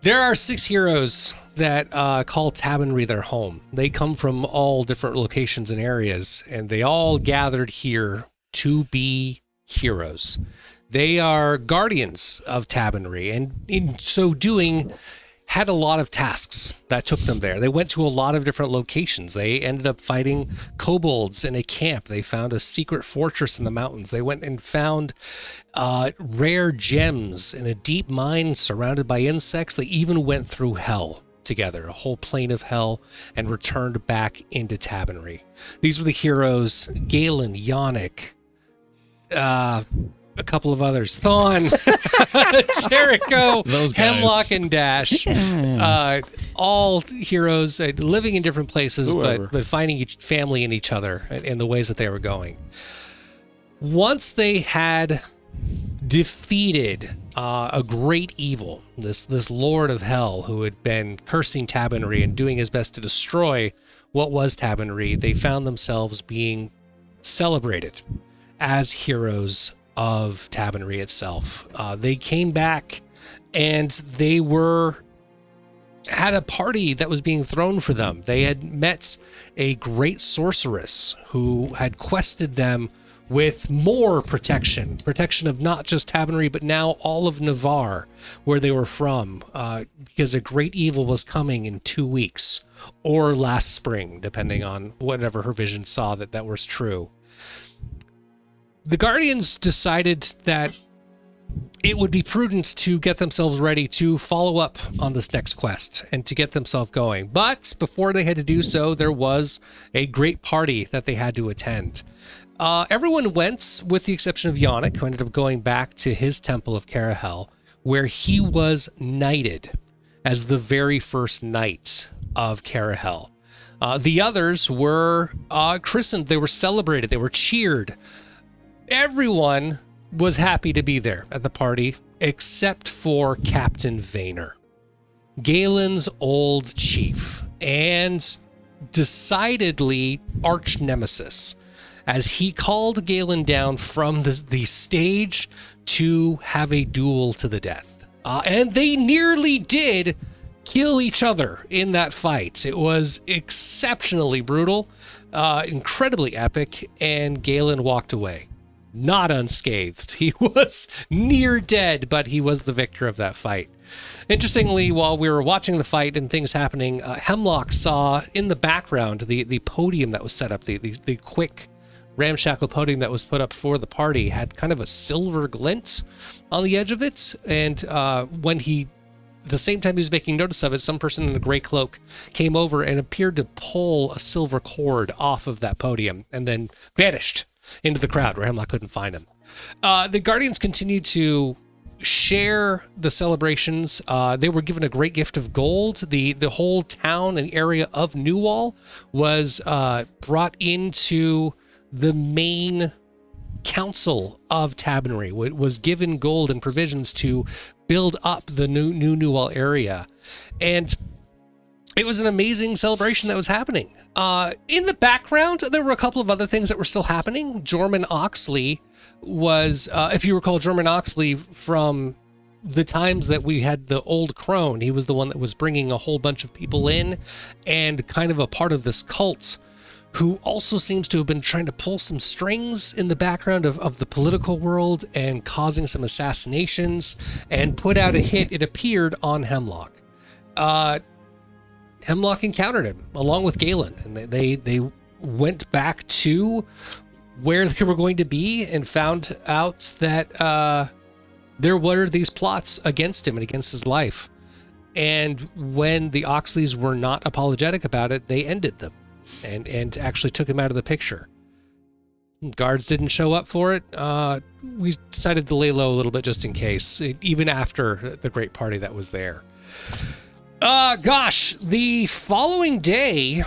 There are 6 heroes that call Tabernary their home. They come from all different locations and areas, and they all gathered here to be heroes. They are guardians of Tabernary, and in so doing, had a lot of tasks that took them there. They went to a lot of different locations. They ended up fighting kobolds in a camp. They found a secret fortress in the mountains. They went and found rare gems in a deep mine surrounded by insects. They even went through hell together, a whole plane of hell, and returned back into Tabernary. These were the heroes: Galen, Yannick, a couple of others, Thawne, Jericho, Hemlock, and Dash. All heroes living in different places, but finding family in each other in the ways that they were going. Once they had defeated a great evil, this Lord of Hell who had been cursing Tabernary and doing his best to destroy what was Tabernary, they found themselves being celebrated as heroes of Tabernary itself. They came back and they had a party that was being thrown for them. They had met a great sorceress who had quested them with more protection of not just Tabernary, but now all of Navarre, where they were from, because a great evil was coming in 2 weeks, or last spring, depending on whatever her vision saw that was true. The Guardians decided that it would be prudent to get themselves ready to follow up on this next quest and to get themselves going. But before they had to do so, there was a great party that they had to attend. Everyone went, with the exception of Yannick, who ended up going back to his temple of Carahel, where he was knighted as the very first knight of Carahel. The others were christened. They were celebrated. They were cheered. Everyone was happy to be there at the party, except for Captain Vayner, Galen's old chief, and decidedly arch nemesis, as he called Galen down from the stage to have a duel to the death. And they nearly did kill each other in that fight. It was exceptionally brutal, incredibly epic, and Galen walked away. Not unscathed. He was near dead, but he was the victor of that fight. Interestingly, while we were watching the fight and things happening, Hemlock saw in the background the podium that was set up, the quick ramshackle podium that was put up for the party had kind of a silver glint on the edge of it. And the same time he was making notice of it, some person in a gray cloak came over and appeared to pull a silver cord off of that podium and then vanished into the crowd where Hemlock couldn't find him. The Guardians continued to share the celebrations. They were given a great gift of gold. The whole town and area of Newwall was brought into the main council of Tabernary. Was given gold and provisions to build up the new Newwall area. And it was an amazing celebration that was happening. In the background, there were a couple of other things that were still happening. Jorman Oxley was, if you recall, Jorman Oxley from the times that we had the old crone, he was the one that was bringing a whole bunch of people in and kind of a part of this cult, who also seems to have been trying to pull some strings in the background of the political world and causing some assassinations, and put out a hit, it appeared, on Hemlock. Hemlock encountered him along with Galen, and they went back to where they were going to be and found out that there were these plots against him and against his life. And when the Oxleys were not apologetic about it, they ended them and actually took him out of the picture. Guards didn't show up for it. We decided to lay low a little bit just in case, even after the great party that was there. The following day,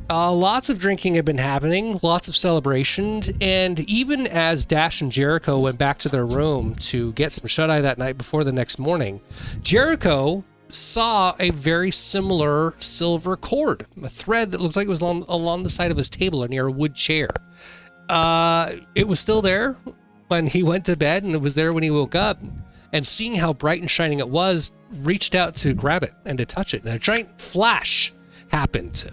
lots of drinking had been happening, lots of celebration, and even as Dash and Jericho went back to their room to get some shut-eye that night before the next morning, Jericho saw a very similar silver cord, a thread that looked like it was along the side of his table or near a wood chair. It was still there when he went to bed, and it was there when he woke up. and seeing how bright and shining it was, reached out to grab it and to touch it. And a giant flash happened,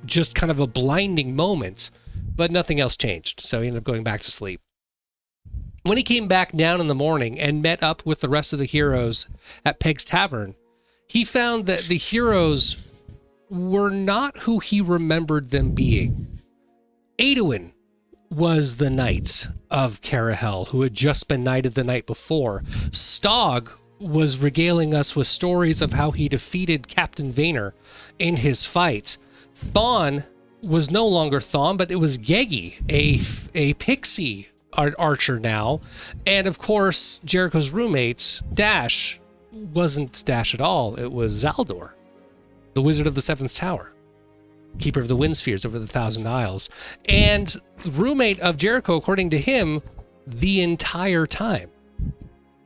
just kind of a blinding moment, but nothing else changed. So he ended up going back to sleep. When he came back down in the morning and met up with the rest of the heroes at Peg's Tavern, he found that the heroes were not who he remembered them being. Aedouin was the knight of Carahel who had just been knighted the night before. Stog was regaling us with stories of how he defeated Captain Vaynor in his fight. Thawne was no longer Thawne, but it was Geggy, a pixie archer now. And of course, Jericho's roommate, Dash, wasn't Dash at all. It was Zaldor, the Wizard of the Seventh Tower, keeper of the wind spheres over the Thousand Isles, and roommate of Jericho, according to him, the entire time.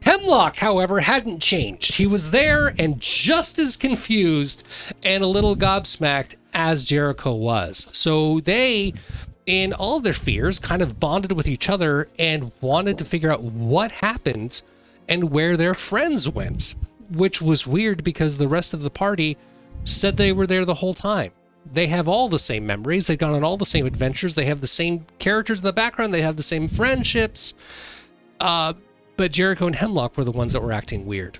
Hemlock, however, hadn't changed. He was there and just as confused and a little gobsmacked as Jericho was. So they, in all of their fears, kind of bonded with each other and wanted to figure out what happened and where their friends went, which was weird because the rest of the party said they were there the whole time. They have all the same memories. They've gone on all the same adventures. They have the same characters in the background. They have the same friendships. But Jericho and Hemlock were the ones that were acting weird.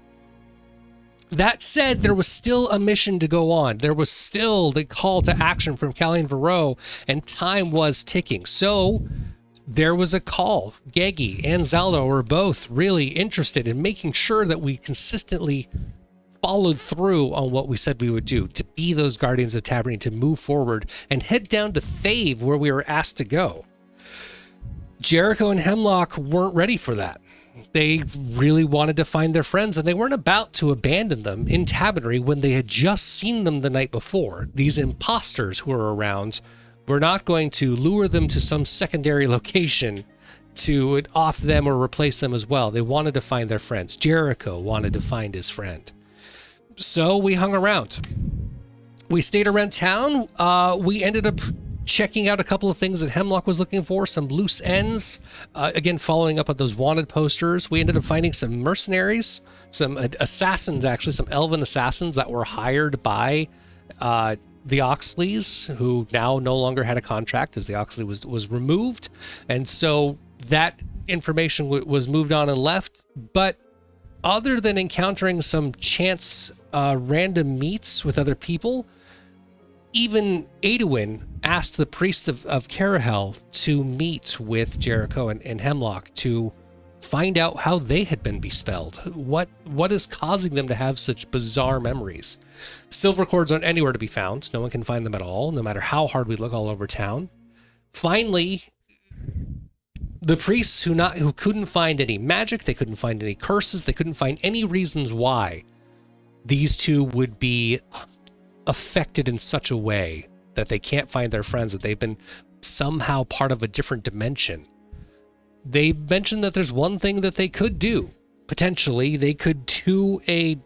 That said, there was still a mission to go on. There was still the call to action from Callian Varro, and time was ticking. So there was a call. Geggy and Zaldo were both really interested in making sure that we consistently followed through on what we said we would do, to be those guardians of Tabernae, to move forward and head down to Thave where we were asked to go. Jericho and Hemlock weren't ready for that. They really wanted to find their friends, and they weren't about to abandon them in Tabernae when they had just seen them the night before. These imposters who were around were not going to lure them to some secondary location to off them or replace them as well. They wanted to find their friends. Jericho wanted to find his friend. So we hung around. We stayed around town. We ended up checking out a couple of things that Hemlock was looking for, some loose ends. Again, following up on those wanted posters. We ended up finding some mercenaries, some assassins, actually, some elven assassins that were hired by the Oxleys, who now no longer had a contract as the Oxley was removed. And so that information was moved on and left. But other than encountering some chance random meets with other people, even Aedouin asked the priest of Carahel to meet with Jericho and Hemlock to find out how they had been bespelled. What is causing them to have such bizarre memories? Silver cords aren't anywhere to be found. No one can find them at all, no matter how hard we look all over town. Finally, the priests who couldn't find any magic, they couldn't find any curses, they couldn't find any reasons why these two would be affected in such a way that they can't find their friends, that they've been somehow part of a different dimension. They mentioned that there's one thing that they could do. Potentially, they could do a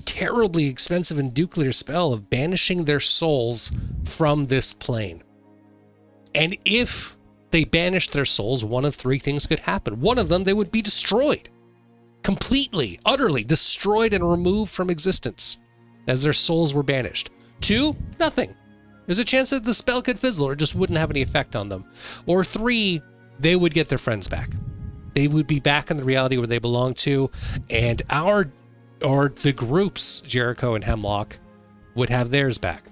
terribly expensive and nuclear spell of banishing their souls from this plane. And if they banished their souls, one of three things could happen. One of them, they would be destroyed. Completely, utterly destroyed and removed from existence as their souls were banished. Two, nothing. There's a chance that the spell could fizzle or just wouldn't have any effect on them. Or three, they would get their friends back. They would be back in the reality where they belong to, and the groups, Jericho and Hemlock, would have theirs back.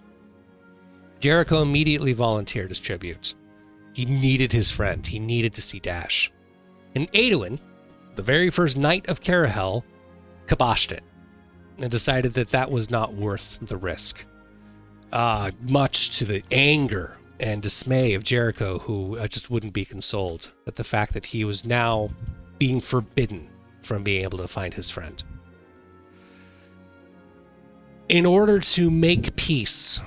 Jericho immediately volunteered as tribute. He needed his friend. He needed to see Dash. And Aedouin, the very first knight of Carahel, kiboshed it and decided that that was not worth the risk. Much to the anger and dismay of Jericho, who just wouldn't be consoled at the fact that he was now being forbidden from being able to find his friend. In order to make peace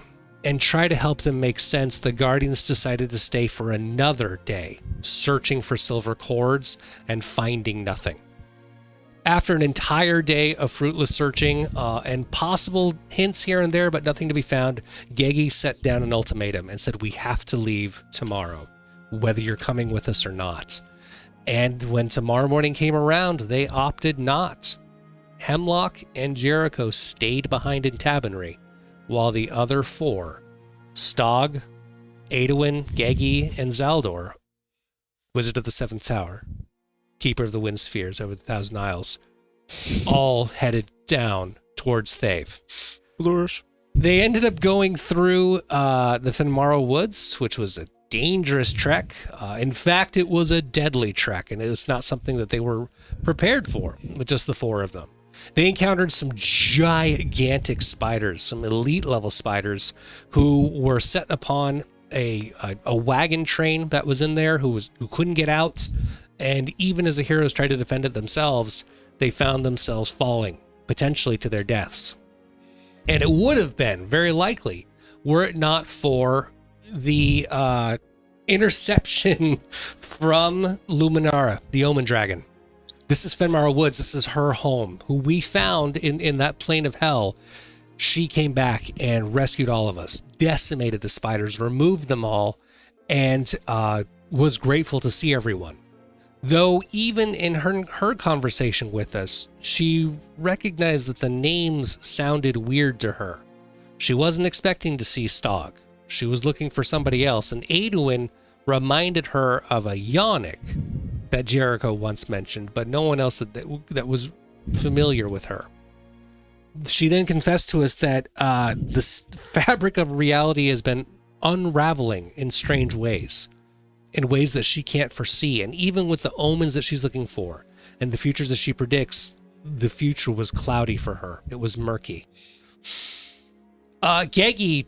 and try to help them make sense, the Guardians decided to stay for another day, searching for silver cords and finding nothing. After an entire day of fruitless searching and possible hints here and there, but nothing to be found, Geggy set down an ultimatum and said, "We have to leave tomorrow, whether you're coming with us or not." And when tomorrow morning came around, they opted not. Hemlock and Jericho stayed behind in Tabernary, while the other 4, Stog, Aeduin, Gegi, and Zaldor, Wizard of the Seventh Tower, Keeper of the Wind Spheres over the Thousand Isles, all headed down towards Thave. Flourish. They ended up going through the Finmaro Woods, which was a dangerous trek. In fact, it was a deadly trek, and it was not something that they were prepared for, with just the 4 of them. They encountered some gigantic spiders, some elite level spiders, who were set upon a wagon train that was in there, who couldn't get out. And even as the heroes tried to defend it themselves, they found themselves falling, potentially to their deaths. And it would have been very likely, were it not for the interception from Luminara, the Omen Dragon. This is Finmaro Woods. This is her home, who we found in that plane of hell. She came back and rescued all of us, decimated the spiders, removed them all, and was grateful to see everyone. Though even in her conversation with us, she recognized that the names sounded weird to her. She wasn't expecting to see Stog. She was looking for somebody else, and Aeduin reminded her of a Yonic that Jericho once mentioned, but no one else that was familiar with her. She then confessed to us that the fabric of reality has been unraveling in strange ways, in ways that she can't foresee. And even with the omens that she's looking for and the futures that she predicts, the future was cloudy for her. It was murky. Gegi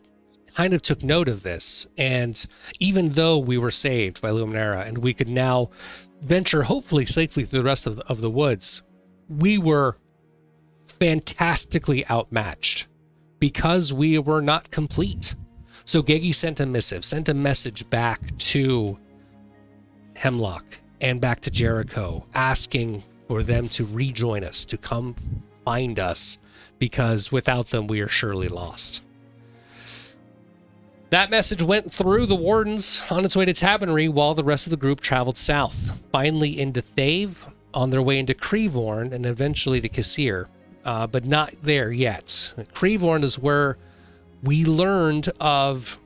kind of took note of this, and even though we were saved by Luminara and we could now venture hopefully safely through the rest of the woods, we were fantastically outmatched because we were not complete. So Gegi sent a missive, sent a message back to Hemlock and back to Jericho, asking for them to rejoin us, to come find us, because without them we are surely lost. That message went through the Wardens on its way to Tabernary, while the rest of the group traveled south, finally into Thave, on their way into Creevorn, and eventually to Kassir, but not there yet. Creevorn is where we learned of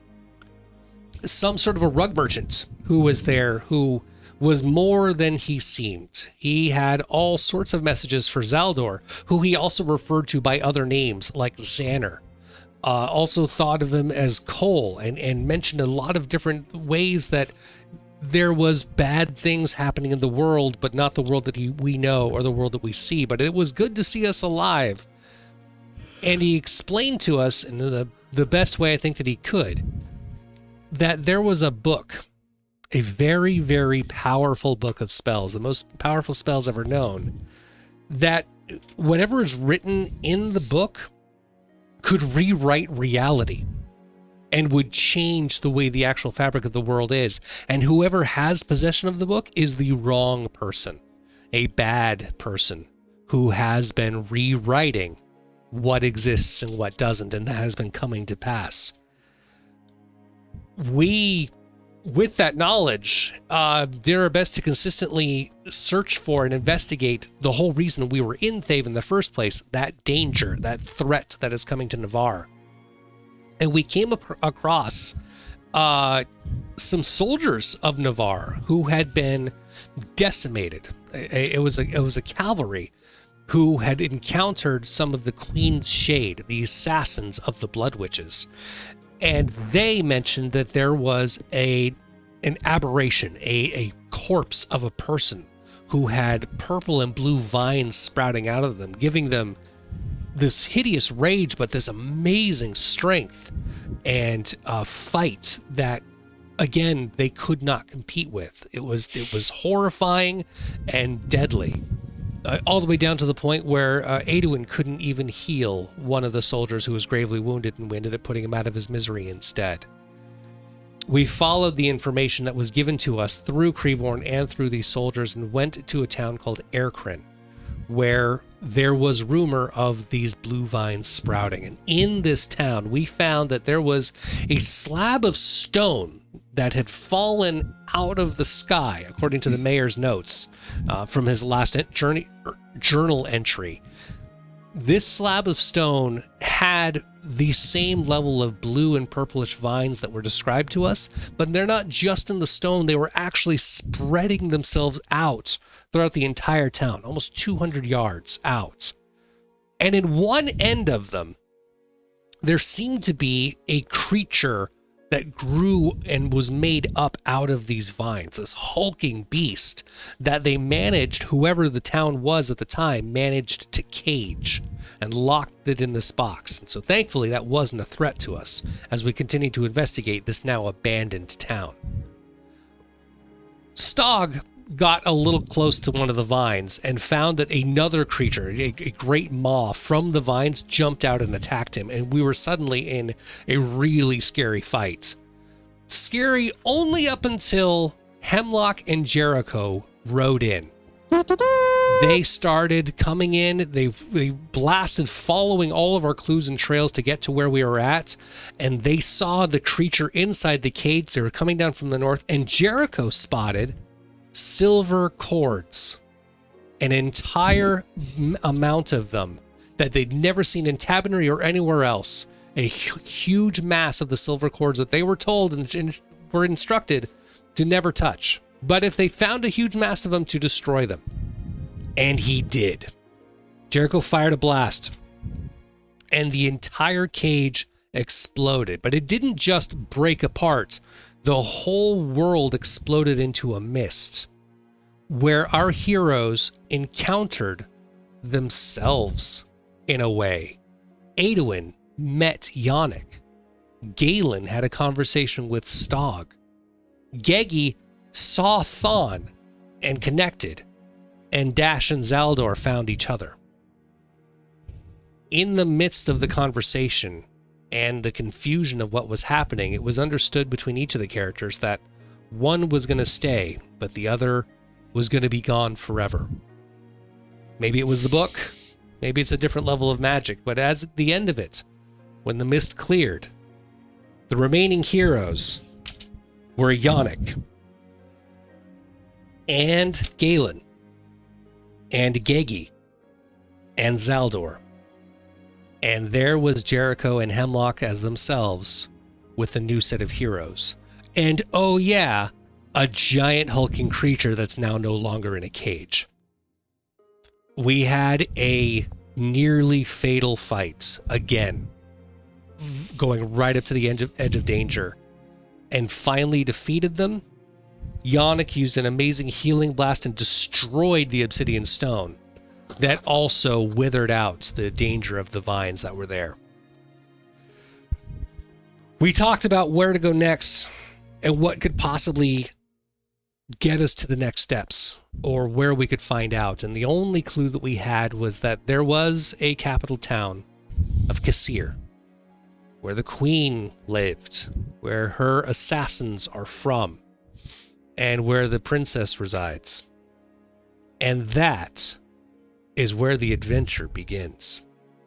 some sort of a rug merchant who was there, who was more than he seemed. He had all sorts of messages for Zaldor, who he also referred to by other names like Xander. Also thought of him as Cole, and mentioned a lot of different ways that there was bad things happening in the world, but not the world that we know or the world that we see. But it was good to see us alive. And he explained to us, in the best way I think that he could, that there was a book, a very, very powerful book of spells, the most powerful spells ever known, that whatever is written in the book could rewrite reality and would change the way the actual fabric of the world is. And whoever has possession of the book is the wrong person, a bad person who has been rewriting what exists and what doesn't, and that has been coming to pass. We, with that knowledge, did our best to consistently search for and investigate the whole reason we were in Thave in the first place, that danger, that threat that is coming to Navarre. And we came across some soldiers of Navarre who had been decimated. It was a cavalry who had encountered some of the Queen's Shade, the assassins of the Blood Witches. And they mentioned that there was an aberration, a corpse of a person who had purple and blue vines sprouting out of them, giving them this hideous rage, but this amazing strength and fight that, again, they could not compete with. It was horrifying and deadly, all the way down to the point where Aeduin couldn't even heal one of the soldiers who was gravely wounded, and we ended up putting him out of his misery instead. We followed the information that was given to us through Creevorn and through these soldiers and went to a town called Aircrin, where there was rumor of these blue vines sprouting. And in this town, we found that there was a slab of stone that had fallen out of the sky, according to the mayor's notes from his last journal entry. This slab of stone had the same level of blue and purplish vines that were described to us, but they're not just in the stone. They were actually spreading themselves out throughout the entire town, almost 200 yards out. And in one end of them, there seemed to be a creature that grew and was made up out of these vines, this hulking beast that they managed, whoever the town was at the time, managed to cage and locked it in this box. And so thankfully that wasn't a threat to us as we continue to investigate this now abandoned town. Stog got a little close to one of the vines and found that another creature, a great maw from the vines, jumped out and attacked him, and we were suddenly in a really scary fight. Scary only up until Hemlock and Jericho rode in. They started coming in, they blasted, following all of our clues and trails to get to where we were at, and they saw the creature inside the cage. They were coming down from the north, and Jericho spotted silver cords, an entire amount of them that they'd never seen in Tabernery or anywhere else. A huge mass of the silver cords that they were told and were instructed to never touch. But if they found a huge mass of them, to destroy them. And he did. Jericho fired a blast, and the entire cage exploded. But it didn't just break apart. The whole world exploded into a mist where our heroes encountered themselves in a way. Aeduin met Yannick. Galen had a conversation with Stog. Geggy saw Thon and connected, and Dash and Zaldor found each other. In the midst of the conversation and the confusion of what was happening, it was understood between each of the characters that one was going to stay, but the other was going to be gone forever. Maybe it was the book, maybe it's a different level of magic, but as at the end of it, when the mist cleared, the remaining heroes were Yannick and Galen and Geggy and Zaldor. And there was Jericho and Hemlock as themselves with a new set of heroes. And oh yeah, a giant hulking creature that's now no longer in a cage. We had a nearly fatal fight again, going right up to the edge of danger, and finally defeated them. Yannick used an amazing healing blast and destroyed the obsidian stone that also withered out the danger of the vines that were there. We talked about where to go next and what could possibly get us to the next steps or where we could find out. And the only clue that we had was that there was a capital town of Kassir, where the queen lived, where her assassins are from, and where the princess resides. And that is where the adventure begins.